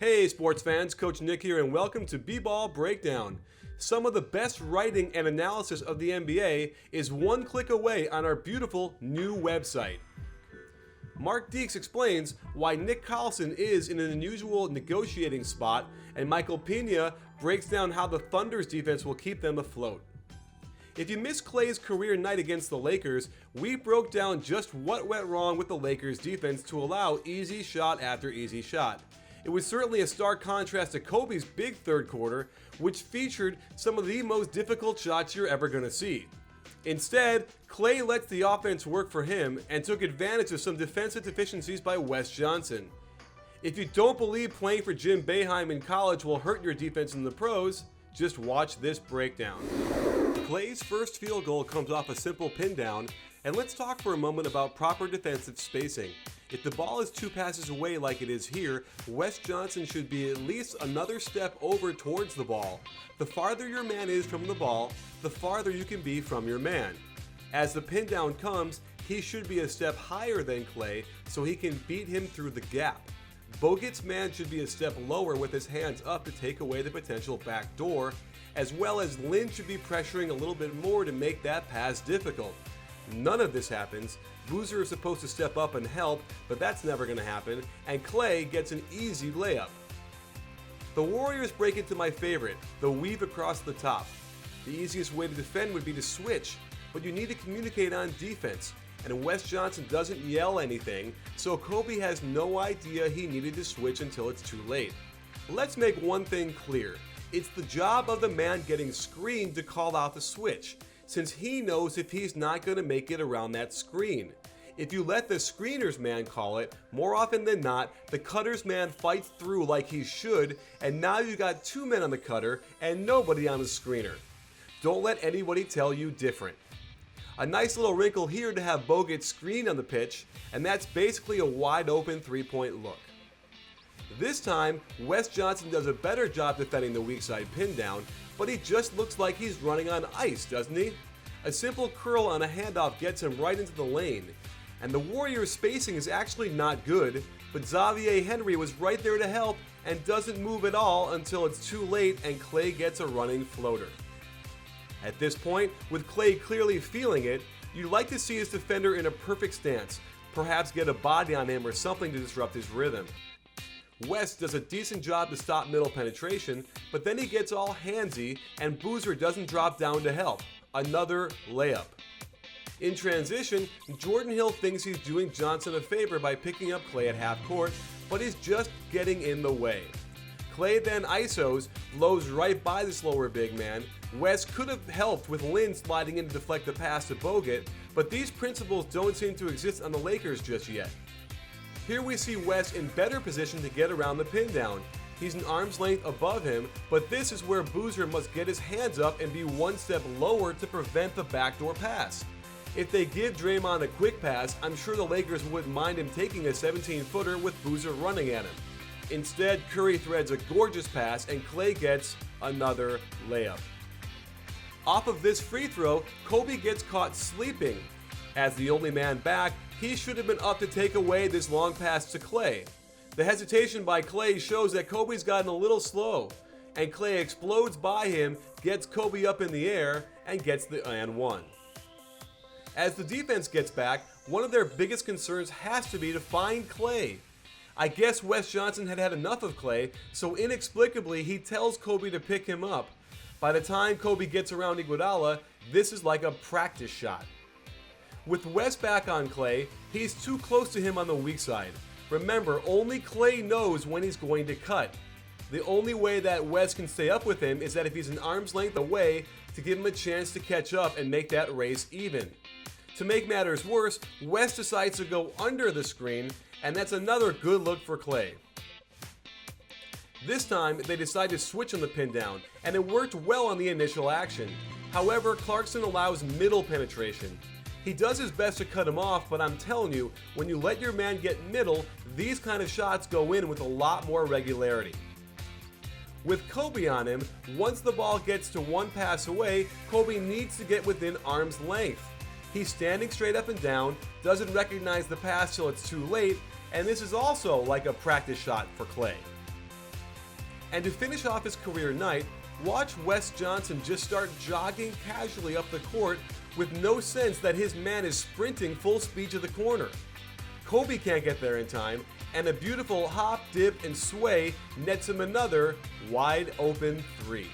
Hey sports fans, Coach Nick here and welcome to BBallBreakdown. Some of the best writing and analysis of the NBA is one click away on our beautiful new website. Mark Deeks explains why Nick Collison is in an unusual negotiating spot, and Michael Pena breaks down how the Thunder's defense will keep them afloat. If you missed Klay's career night against the Lakers, we broke down just what went wrong with the Lakers defense to allow easy shot after easy shot. It was certainly a stark contrast to Kobe's big third quarter, which featured some of the most difficult shots you're ever going to see. Instead, Klay lets the offense work for him and took advantage of some defensive deficiencies by Wes Johnson. If you don't believe playing for Jim Boeheim in college will hurt your defense in the pros, just watch this breakdown. Klay's first field goal comes off a simple pin down, and let's talk for a moment about proper defensive spacing. If the ball is 2 passes away like it is here, Wes Johnson should be at least another step over towards the ball. The farther your man is from the ball, the farther you can be from your man. As the pin down comes, he should be a step higher than Klay so he can beat him through the gap. Bogut's man should be a step lower with his hands up to take away the potential backdoor, as well as Lin should be pressuring a little bit more to make that pass difficult. None of this happens. Boozer is supposed to step up and help, but that's never going to happen, and Klay gets an easy layup. The Warriors break into my favorite, the weave across the top. The easiest way to defend would be to switch, but you need to communicate on defense, and Wes Johnson doesn't yell anything, so Kobe has no idea he needed to switch until it's too late. Let's make one thing clear. It's the job of the man getting screened to call out the switch, since he knows if he's not going to make it around that screen. If you let the screener's man call it, more often than not, the cutter's man fights through like he should, and now you got 2 men on the cutter and nobody on the screener. Don't let anybody tell you different. A nice little wrinkle here to have Bogut screened on the pitch, and that's basically a wide open 3-point look. This time, Wes Johnson does a better job defending the weak side pin down, but he just looks like he's running on ice, doesn't he? A simple curl on a handoff gets him right into the lane. And the Warriors' spacing is actually not good, but Xavier Henry was right there to help and doesn't move at all until it's too late and Klay gets a running floater. At this point, with Klay clearly feeling it, you'd like to see his defender in a perfect stance, perhaps get a body on him or something to disrupt his rhythm. Wes does a decent job to stop middle penetration, but then he gets all handsy and Boozer doesn't drop down to help. Another layup. In transition, Jordan Hill thinks he's doing Johnson a favor by picking up Klay at half court, but he's just getting in the way. Klay then isos, blows right by the slower big man. Wes could have helped with Lin sliding in to deflect the pass to Bogut, but these principles don't seem to exist on the Lakers just yet. Here we see Wes in better position to get around the pin down. He's an arm's length above him, but this is where Boozer must get his hands up and be one step lower to prevent the backdoor pass. If they give Draymond a quick pass, I'm sure the Lakers wouldn't mind him taking a 17-footer with Boozer running at him. Instead, Curry threads a gorgeous pass and Klay gets another layup. Off of this free throw, Kobe gets caught sleeping. As the only man back, he should have been up to take away this long pass to Klay. The hesitation by Klay shows that Kobe's gotten a little slow, and Klay explodes by him, gets Kobe up in the air, and gets the and one. As the defense gets back, one of their biggest concerns has to be to find Klay. I guess Wes Johnson had enough of Klay, so inexplicably he tells Kobe to pick him up. By the time Kobe gets around Iguodala, this is like a practice shot. With Wes back on Klay, he's too close to him on the weak side. Remember, only Klay knows when he's going to cut. The only way that Wes can stay up with him is that if he's an arm's length away to give him a chance to catch up and make that race even. To make matters worse, Wes decides to go under the screen, and that's another good look for Klay. This time, they decide to switch on the pin down, and it worked well on the initial action. However, Clarkson allows middle penetration. He does his best to cut him off, but I'm telling you, when you let your man get middle, these kind of shots go in with a lot more regularity. With Kobe on him, once the ball gets to one pass away, Kobe needs to get within arm's length. He's standing straight up and down, doesn't recognize the pass till it's too late, and this is also like a practice shot for Klay. And to finish off his career night, watch Wes Johnson just start jogging casually up the court with no sense that his man is sprinting full speed to the corner. Kobe can't get there in time, and a beautiful hop, dip, and sway nets him another wide open three.